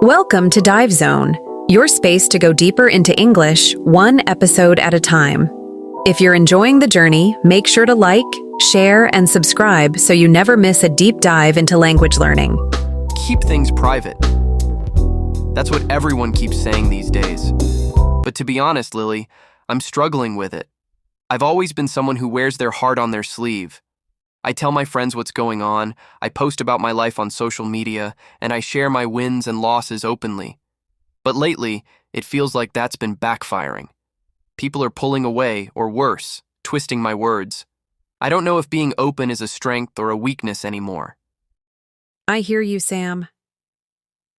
Welcome to Dive Zone, your space to go deeper into English, one episode at a time. If you're enjoying the journey, make sure to like, share, and subscribe so you never miss a deep dive into language learning. Keep things private. That's what everyone keeps saying these days. But to be honest, Lily, I'm struggling with it. I've always been someone who wears their heart on their sleeve. I tell my friends what's going on, I post about my life on social media, and I share my wins and losses openly. But lately, it feels like that's been backfiring. People are pulling away, or worse, twisting my words. I don't know if being open is a strength or a weakness anymore. I hear you, Sam.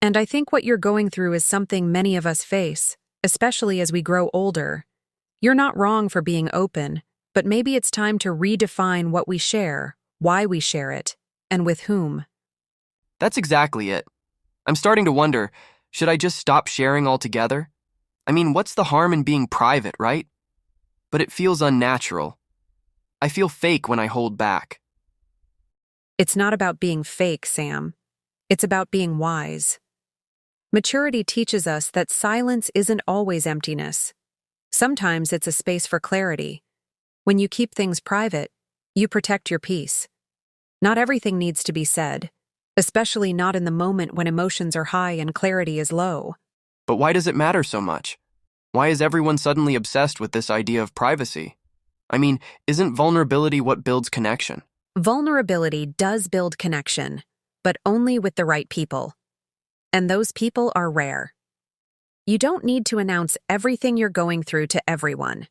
And I think what you're going through is something many of us face, especially as we grow older. You're not wrong for being open, but maybe it's time to redefine what we share, why we share it, and with whom. That's exactly it. I'm starting to wonder, should I just stop sharing altogether? I mean, what's the harm in being private, right? But it feels unnatural. I feel fake when I hold back. It's not about being fake, Sam. It's about being wise. Maturity teaches us that silence isn't always emptiness. Sometimes it's a space for clarity. When you keep things private, you protect your peace. Not everything needs to be said, especially not in the moment when emotions are high and clarity is low. But why does it matter so much? Why is everyone suddenly obsessed with this idea of privacy? I mean, isn't vulnerability what builds connection? Vulnerability does build connection, but only with the right people. And those people are rare. You don't need to announce everything you're going through to everyone.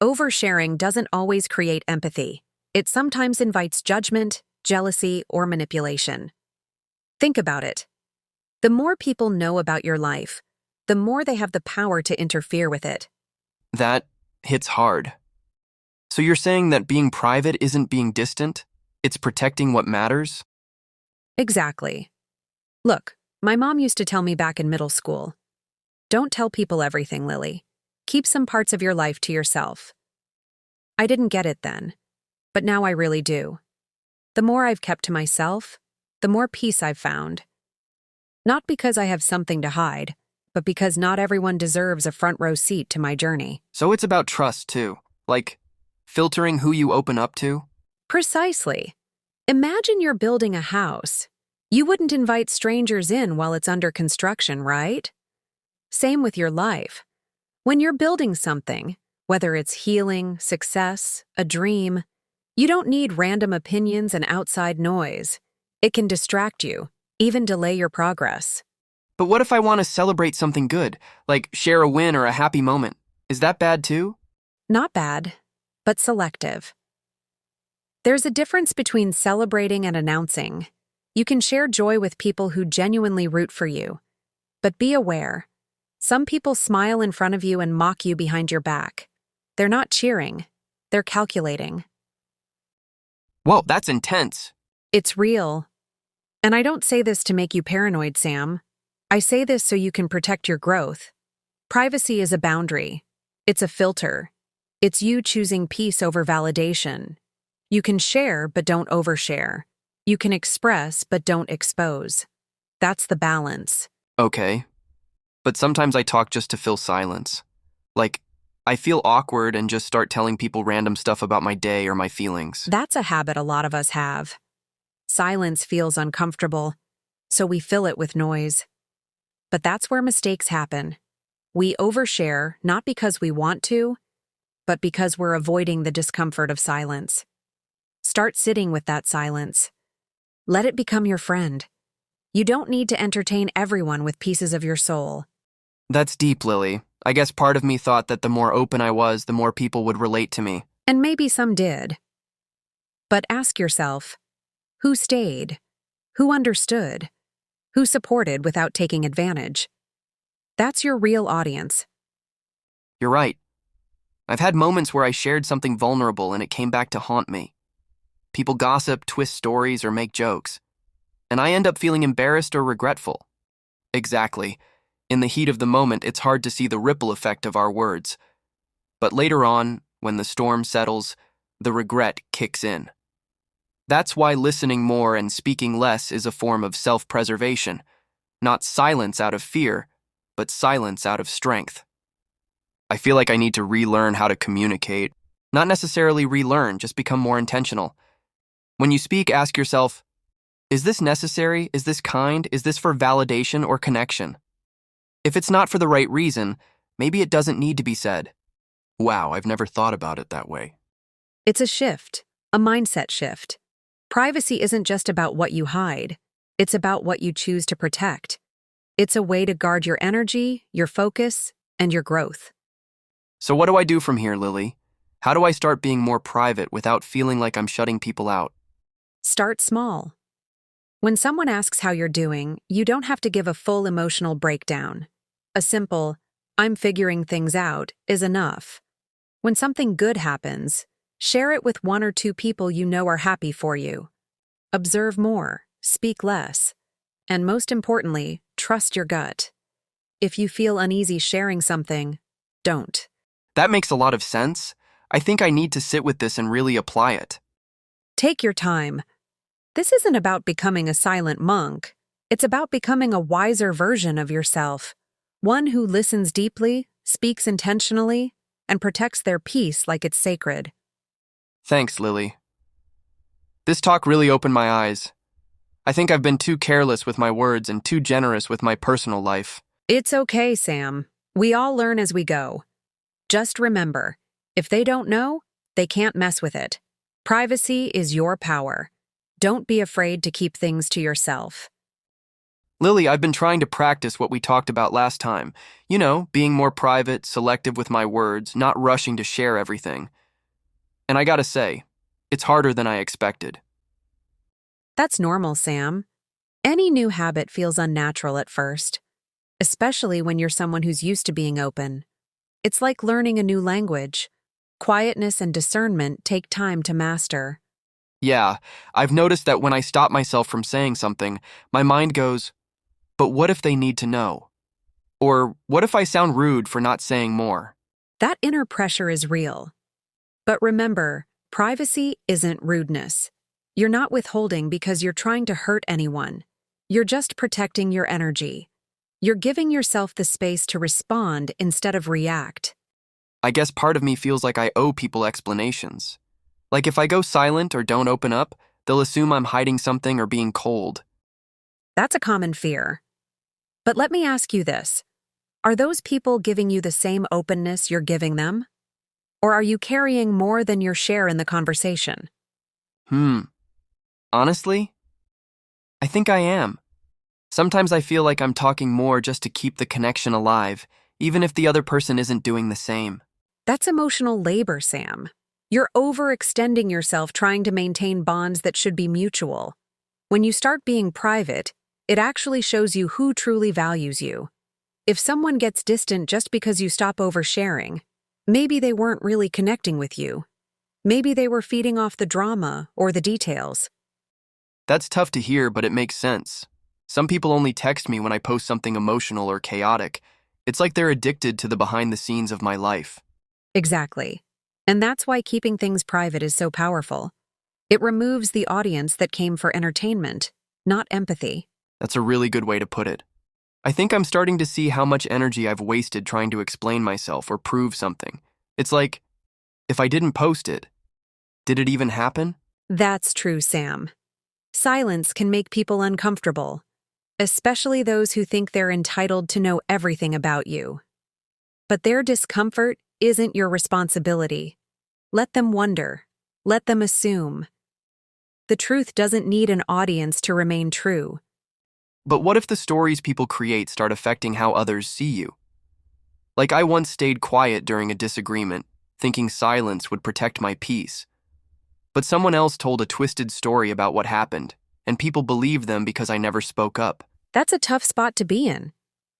Oversharing doesn't always create empathy. It sometimes invites judgment, jealousy, or manipulation. Think about it. The more people know about your life, the more they have the power to interfere with it. That hits hard. So you're saying that being private isn't being distant? It's protecting what matters? Exactly. Look, my mom used to tell me back in middle school, don't tell people everything, Lily. Keep some parts of your life to yourself. I didn't get it then, but now I really do. The more I've kept to myself, the more peace I've found. Not because I have something to hide, but because not everyone deserves a front row seat to my journey. So it's about trust, too. Like, filtering who you open up to? Precisely. Imagine you're building a house. You wouldn't invite strangers in while it's under construction, right? Same with your life. When you're building something, whether it's healing, success, a dream, you don't need random opinions and outside noise. It can distract you, even delay your progress. But what if I want to celebrate something good, like share a win or a happy moment? Is that bad too? Not bad, but selective. There's a difference between celebrating and announcing. You can share joy with people who genuinely root for you. But be aware. Some people smile in front of you and mock you behind your back. They're not cheering. They're calculating. Whoa, that's intense. It's real. And I don't say this to make you paranoid, Sam. I say this so you can protect your growth. Privacy is a boundary. It's a filter. It's you choosing peace over validation. You can share, but don't overshare. You can express, but don't expose. That's the balance. Okay. But sometimes I talk just to fill silence. Like, I feel awkward and just start telling people random stuff about my day or my feelings. That's a habit a lot of us have. Silence feels uncomfortable, so we fill it with noise. But that's where mistakes happen. We overshare not because we want to, but because we're avoiding the discomfort of silence. Start sitting with that silence. Let it become your friend. You don't need to entertain everyone with pieces of your soul. That's deep, Lily. I guess part of me thought that the more open I was, the more people would relate to me. And maybe some did. But ask yourself, who stayed? Who understood? Who supported without taking advantage? That's your real audience. You're right. I've had moments where I shared something vulnerable and it came back to haunt me. People gossip, twist stories, or make jokes. And I end up feeling embarrassed or regretful. Exactly. In the heat of the moment, it's hard to see the ripple effect of our words. But later on, when the storm settles, the regret kicks in. That's why listening more and speaking less is a form of self-preservation. Not silence out of fear, but silence out of strength. I feel like I need to relearn how to communicate. Not necessarily relearn, just become more intentional. When you speak, ask yourself, is this necessary? Is this kind? Is this for validation or connection? If it's not for the right reason, maybe it doesn't need to be said. Wow, I've never thought about it that way. It's a shift, a mindset shift. Privacy isn't just about what you hide. It's about what you choose to protect. It's a way to guard your energy, your focus, and your growth. So what do I do from here, Lily? How do I start being more private without feeling like I'm shutting people out? Start small. When someone asks how you're doing, you don't have to give a full emotional breakdown. A simple, "I'm figuring things out," is enough. When something good happens, share it with one or two people you know are happy for you. Observe more, speak less, and most importantly, trust your gut. If you feel uneasy sharing something, don't. That makes a lot of sense. I think I need to sit with this and really apply it. Take your time. This isn't about becoming a silent monk. It's about becoming a wiser version of yourself, one who listens deeply, speaks intentionally, and protects their peace like it's sacred. Thanks, Lily. This talk really opened my eyes. I think I've been too careless with my words and too generous with my personal life. It's okay, Sam. We all learn as we go. Just remember, if they don't know, they can't mess with it. Privacy is your power. Don't be afraid to keep things to yourself. Lily, I've been trying to practice what we talked about last time. You know, being more private, selective with my words, not rushing to share everything. And I gotta say, it's harder than I expected. That's normal, Sam. Any new habit feels unnatural at first, especially when you're someone who's used to being open. It's like learning a new language. Quietness and discernment take time to master. Yeah, I've noticed that when I stop myself from saying something, my mind goes, but what if they need to know? Or what if I sound rude for not saying more? That inner pressure is real. But remember, privacy isn't rudeness. You're not withholding because you're trying to hurt anyone. You're just protecting your energy. You're giving yourself the space to respond instead of react. I guess part of me feels like I owe people explanations. Like if I go silent or don't open up, they'll assume I'm hiding something or being cold. That's a common fear. But let me ask you this. Are those people giving you the same openness you're giving them? Or are you carrying more than your share in the conversation? Honestly, I think I am. Sometimes I feel like I'm talking more just to keep the connection alive, even if the other person isn't doing the same. That's emotional labor, Sam. You're overextending yourself trying to maintain bonds that should be mutual. When you start being private, it actually shows you who truly values you. If someone gets distant just because you stop oversharing, maybe they weren't really connecting with you. Maybe they were feeding off the drama or the details. That's tough to hear, but it makes sense. Some people only text me when I post something emotional or chaotic. It's like they're addicted to the behind the scenes of my life. Exactly. And that's why keeping things private is so powerful. It removes the audience that came for entertainment, not empathy. That's a really good way to put it. I think I'm starting to see how much energy I've wasted trying to explain myself or prove something. It's like, if I didn't post it, did it even happen? That's true, Sam. Silence can make people uncomfortable, especially those who think they're entitled to know everything about you. But their discomfort isn't your responsibility. Let them wonder. Let them assume. The truth doesn't need an audience to remain true. But what if the stories people create start affecting how others see you? Like I once stayed quiet during a disagreement, thinking silence would protect my peace. But someone else told a twisted story about what happened, and people believed them because I never spoke up. That's a tough spot to be in.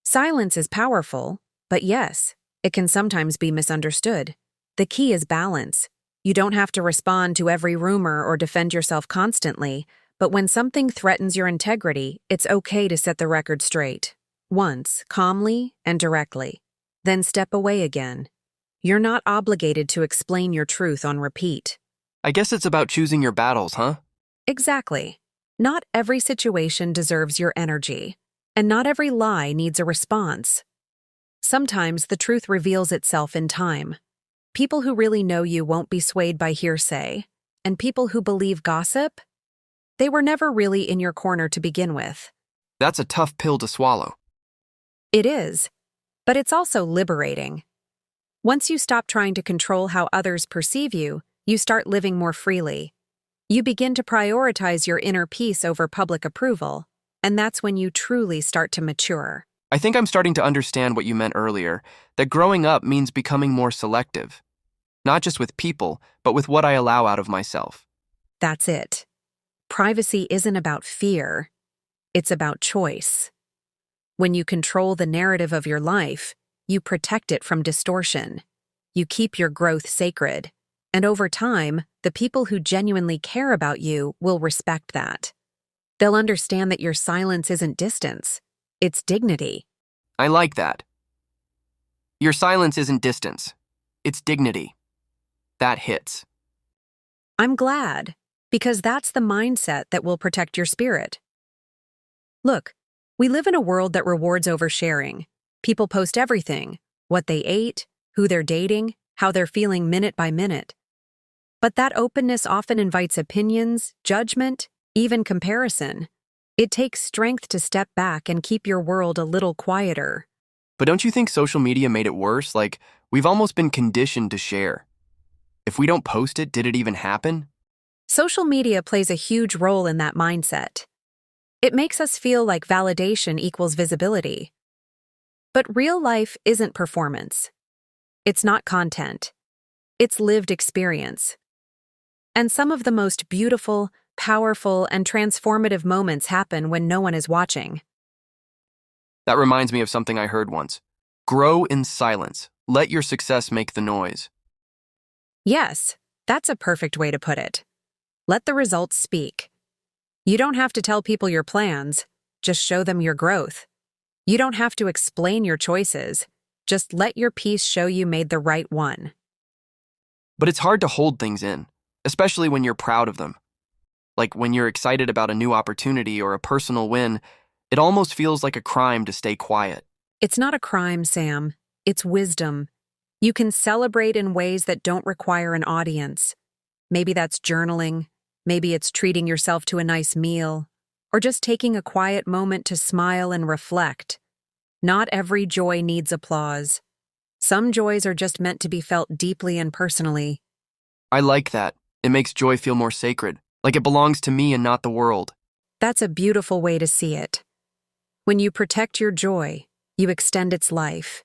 Silence is powerful, but yes, it can sometimes be misunderstood. The key is balance. You don't have to respond to every rumor or defend yourself constantly, but when something threatens your integrity, it's okay to set the record straight. Once, calmly and directly. Then step away again. You're not obligated to explain your truth on repeat. I guess it's about choosing your battles, huh? Exactly. Not every situation deserves your energy. And not every lie needs a response. Sometimes the truth reveals itself in time. People who really know you won't be swayed by hearsay, and people who believe gossip, they were never really in your corner to begin with. That's a tough pill to swallow. It is, but it's also liberating. Once you stop trying to control how others perceive you, you start living more freely. You begin to prioritize your inner peace over public approval, and that's when you truly start to mature. I think I'm starting to understand what you meant earlier, that growing up means becoming more selective. Not just with people, but with what I allow out of myself. That's it. Privacy isn't about fear, it's about choice. When you control the narrative of your life, you protect it from distortion. You keep your growth sacred. And over time, the people who genuinely care about you will respect that. They'll understand that your silence isn't distance, it's dignity. I like that. Your silence isn't distance. It's dignity. That hits. I'm glad, because that's the mindset that will protect your spirit. Look, we live in a world that rewards oversharing. People post everything: what they ate, who they're dating, how they're feeling minute by minute. But that openness often invites opinions, judgment, even comparison. It takes strength to step back and keep your world a little quieter. But don't you think social media made it worse? Like, we've almost been conditioned to share. If we don't post it, did it even happen? Social media plays a huge role in that mindset. It makes us feel like validation equals visibility. But real life isn't performance. It's not content. It's lived experience. And some of the most beautiful, powerful, and transformative moments happen when no one is watching. That reminds me of something I heard once. Grow in silence. Let your success make the noise. Yes, that's a perfect way to put it. Let the results speak. You don't have to tell people your plans, just show them your growth. You don't have to explain your choices, just let your peace show you made the right one. But it's hard to hold things in, especially when you're proud of them. Like when you're excited about a new opportunity or a personal win, it almost feels like a crime to stay quiet. It's not a crime, Sam. It's wisdom. You can celebrate in ways that don't require an audience. Maybe that's journaling. Maybe it's treating yourself to a nice meal, or just taking a quiet moment to smile and reflect. Not every joy needs applause. Some joys are just meant to be felt deeply and personally. I like that. It makes joy feel more sacred, like it belongs to me and not the world. That's a beautiful way to see it. When you protect your joy, you extend its life.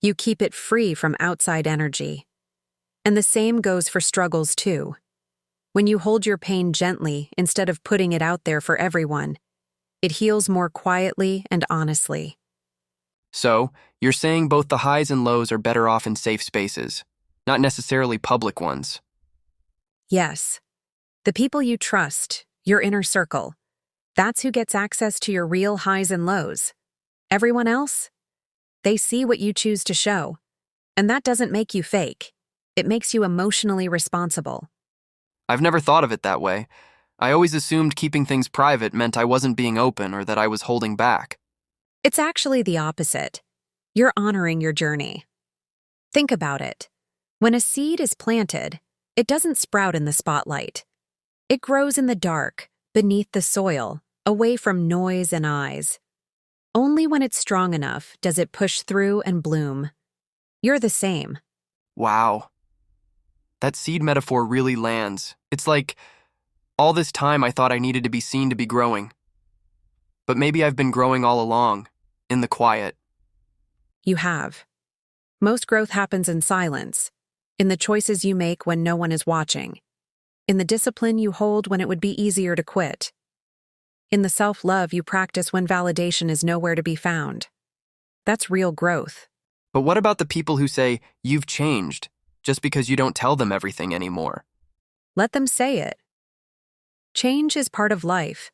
You keep it free from outside energy. And the same goes for struggles too. When you hold your pain gently instead of putting it out there for everyone, it heals more quietly and honestly. So, you're saying both the highs and lows are better off in safe spaces, not necessarily public ones. Yes. The people you trust, your inner circle, that's who gets access to your real highs and lows. Everyone else? They see what you choose to show. And that doesn't make you fake. It makes you emotionally responsible. I've never thought of it that way. I always assumed keeping things private meant I wasn't being open or that I was holding back. It's actually the opposite. You're honoring your journey. Think about it. When a seed is planted, it doesn't sprout in the spotlight. It grows in the dark, beneath the soil, away from noise and eyes. Only when it's strong enough does it push through and bloom. You're the same. Wow. That seed metaphor really lands. It's like, all this time I thought I needed to be seen to be growing. But maybe I've been growing all along, in the quiet. You have. Most growth happens in silence, in the choices you make when no one is watching, in the discipline you hold when it would be easier to quit, in the self-love you practice when validation is nowhere to be found. That's real growth. But what about the people who say, you've changed, just because you don't tell them everything anymore? Let them say it. Change is part of life.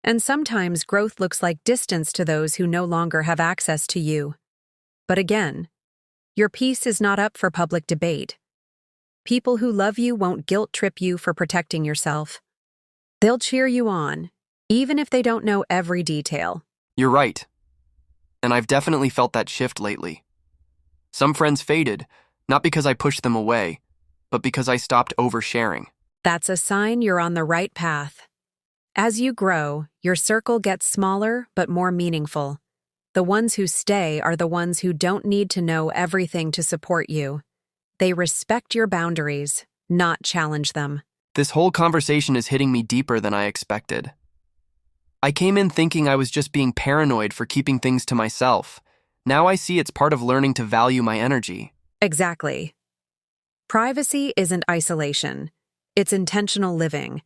And sometimes growth looks like distance to those who no longer have access to you. But again, your peace is not up for public debate. People who love you won't guilt-trip you for protecting yourself. They'll cheer you on, even if they don't know every detail. You're right, and I've definitely felt that shift lately. Some friends faded, not because I pushed them away, but because I stopped oversharing. That's a sign you're on the right path. As you grow, your circle gets smaller but more meaningful. The ones who stay are the ones who don't need to know everything to support you. They respect your boundaries, not challenge them. This whole conversation is hitting me deeper than I expected. I came in thinking I was just being paranoid for keeping things to myself. Now I see it's part of learning to value my energy. Exactly. Privacy isn't isolation. It's intentional living.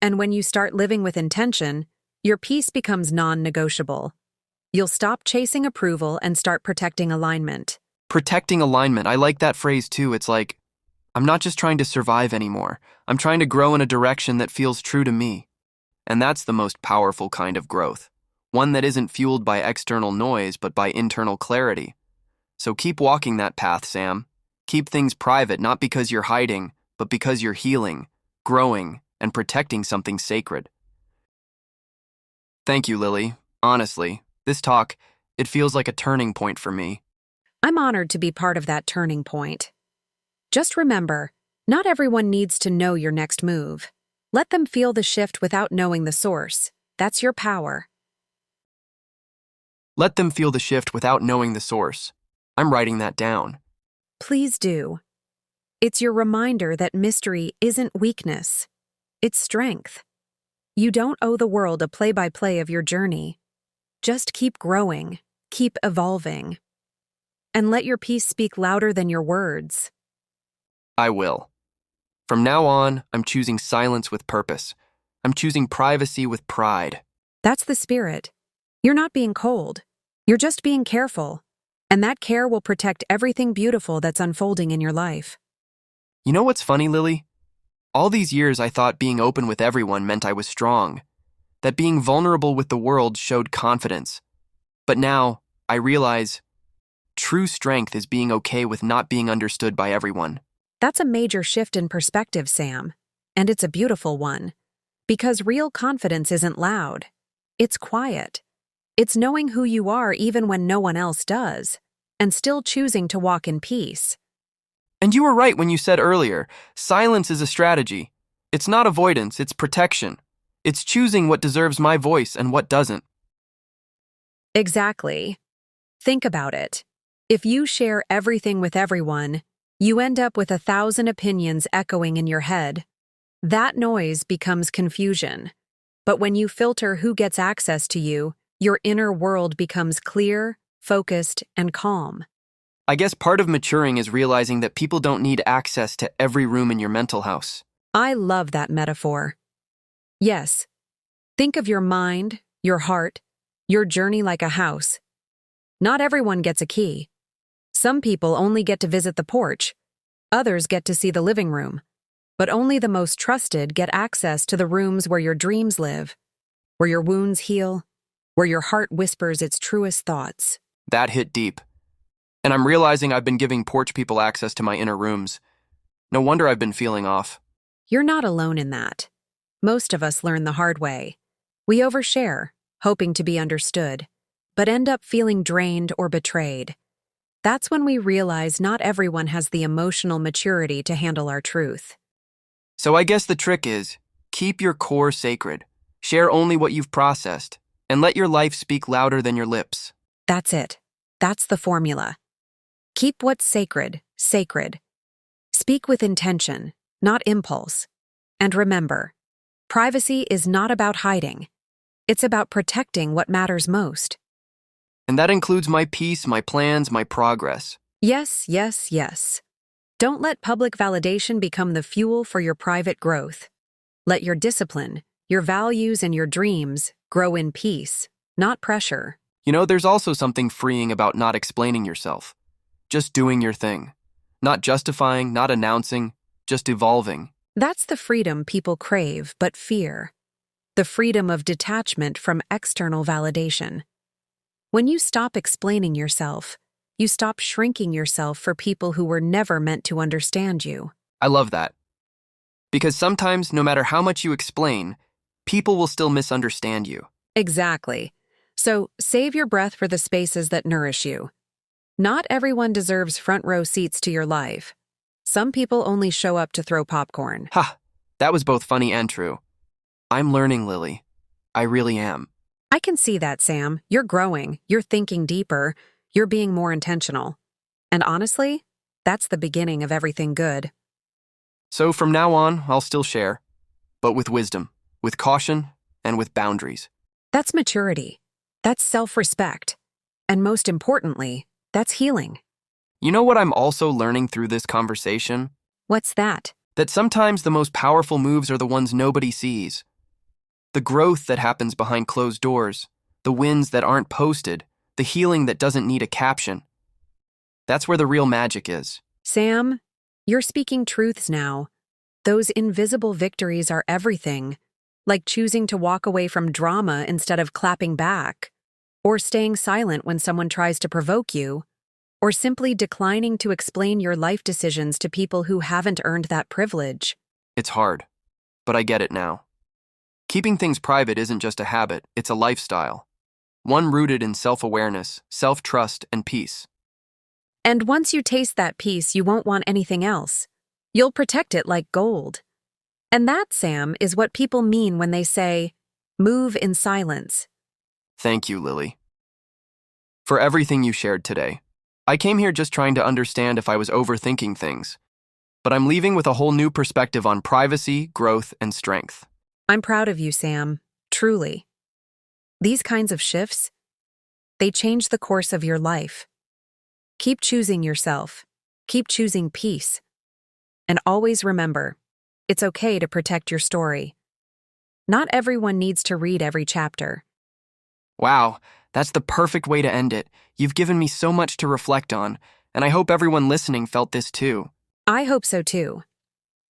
And when you start living with intention, your peace becomes non-negotiable. You'll stop chasing approval and start protecting alignment. Protecting alignment, I like that phrase too. It's like, I'm not just trying to survive anymore. I'm trying to grow in a direction that feels true to me. And that's the most powerful kind of growth. One that isn't fueled by external noise, but by internal clarity. So keep walking that path, Sam. Keep things private, not because you're hiding, but because you're healing, growing, and protecting something sacred. Thank you, Lily. Honestly, this talk, it feels like a turning point for me. I'm honored to be part of that turning point. Just remember, not everyone needs to know your next move. Let them feel the shift without knowing the source. That's your power. Let them feel the shift without knowing the source. I'm writing that down. Please do. It's your reminder that mystery isn't weakness. It's strength. You don't owe the world a play-by-play of your journey. Just keep growing, keep evolving, and let your peace speak louder than your words. I will. From now on, I'm choosing silence with purpose. I'm choosing privacy with pride. That's the spirit. You're not being cold. You're just being careful. And that care will protect everything beautiful that's unfolding in your life. You know what's funny, Lily? All these years I thought being open with everyone meant I was strong, that being vulnerable with the world showed confidence. But now, I realize true strength is being okay with not being understood by everyone. That's a major shift in perspective, Sam. And it's a beautiful one. Because real confidence isn't loud. It's quiet. It's knowing who you are even when no one else does, and still choosing to walk in peace. And you were right when you said earlier, silence is a strategy. It's not avoidance, it's protection. It's choosing what deserves my voice and what doesn't. Exactly. Think about it. If you share everything with everyone, you end up with 1,000 opinions echoing in your head. That noise becomes confusion. But when you filter who gets access to you, your inner world becomes clear, focused, and calm. I guess part of maturing is realizing that people don't need access to every room in your mental house. I love that metaphor. Yes, think of your mind, your heart, your journey like a house. Not everyone gets a key. Some people only get to visit the porch. Others get to see the living room. But only the most trusted get access to the rooms where your dreams live, where your wounds heal, where your heart whispers its truest thoughts. That hit deep. And I'm realizing I've been giving porch people access to my inner rooms. No wonder I've been feeling off. You're not alone in that. Most of us learn the hard way. We overshare, hoping to be understood, but end up feeling drained or betrayed. That's when we realize not everyone has the emotional maturity to handle our truth. So I guess the trick is, keep your core sacred. Share only what you've processed, and let your life speak louder than your lips. That's it. That's the formula. Keep what's sacred, sacred. Speak with intention, not impulse. And remember, privacy is not about hiding. It's about protecting what matters most. And that includes my peace, my plans, my progress. Yes, yes, yes. Don't let public validation become the fuel for your private growth. Let your discipline, your values, and your dreams grow in peace, not pressure. You know, there's also something freeing about not explaining yourself. Just doing your thing. Not justifying, not announcing, just evolving. That's the freedom people crave but fear. The freedom of detachment from external validation. When you stop explaining yourself, you stop shrinking yourself for people who were never meant to understand you. I love that. Because sometimes, no matter how much you explain, people will still misunderstand you. Exactly. So save your breath for the spaces that nourish you. Not everyone deserves front row seats to your life. Some people only show up to throw popcorn. Ha! That was both funny and true. I'm learning, Lily. I really am. I can see that, Sam. You're growing, you're thinking deeper, you're being more intentional. And honestly, that's the beginning of everything good. So from now on, I'll still share, but with wisdom, with caution, and with boundaries. That's maturity. That's self-respect. And most importantly, that's healing. You know what I'm also learning through this conversation? What's that? That sometimes the most powerful moves are the ones nobody sees. The growth that happens behind closed doors, the wins that aren't posted, the healing that doesn't need a caption. That's where the real magic is. Sam, you're speaking truths now. Those invisible victories are everything, like choosing to walk away from drama instead of clapping back, or staying silent when someone tries to provoke you, or simply declining to explain your life decisions to people who haven't earned that privilege. It's hard, but I get it now. Keeping things private isn't just a habit, it's a lifestyle. One rooted in self-awareness, self-trust, and peace. And once you taste that peace, you won't want anything else. You'll protect it like gold. And that, Sam, is what people mean when they say, move in silence. Thank you, Lily, for everything you shared today. I came here just trying to understand if I was overthinking things, but I'm leaving with a whole new perspective on privacy, growth, and strength. I'm proud of you, Sam, truly. These kinds of shifts, they change the course of your life. Keep choosing yourself. Keep choosing peace. And always remember, it's okay to protect your story. Not everyone needs to read every chapter. Wow, that's the perfect way to end it. You've given me so much to reflect on, and I hope everyone listening felt this too. I hope so too.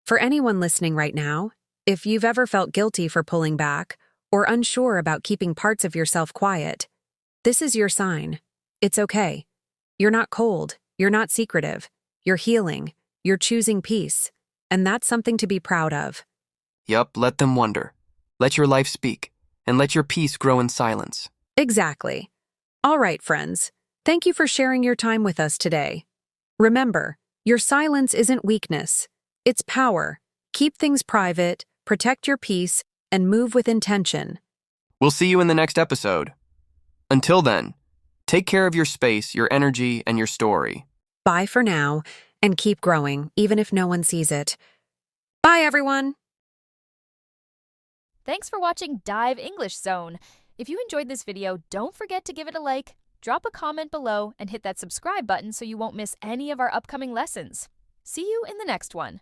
For anyone listening right now, if you've ever felt guilty for pulling back or unsure about keeping parts of yourself quiet, this is your sign. It's okay. You're not cold. You're not secretive. You're healing. You're choosing peace. And that's something to be proud of. Yup, let them wonder. Let your life speak, and let your peace grow in silence. Exactly. All right, friends. Thank you for sharing your time with us today. Remember, your silence isn't weakness. It's power. Keep things private, protect your peace, and move with intention. We'll see you in the next episode. Until then, take care of your space, your energy, and your story. Bye for now, and keep growing, even if no one sees it. Bye, everyone! Thanks for watching Dive English Zone. If you enjoyed this video, don't forget to give it a like, drop a comment below, and hit that subscribe button so you won't miss any of our upcoming lessons. See you in the next one.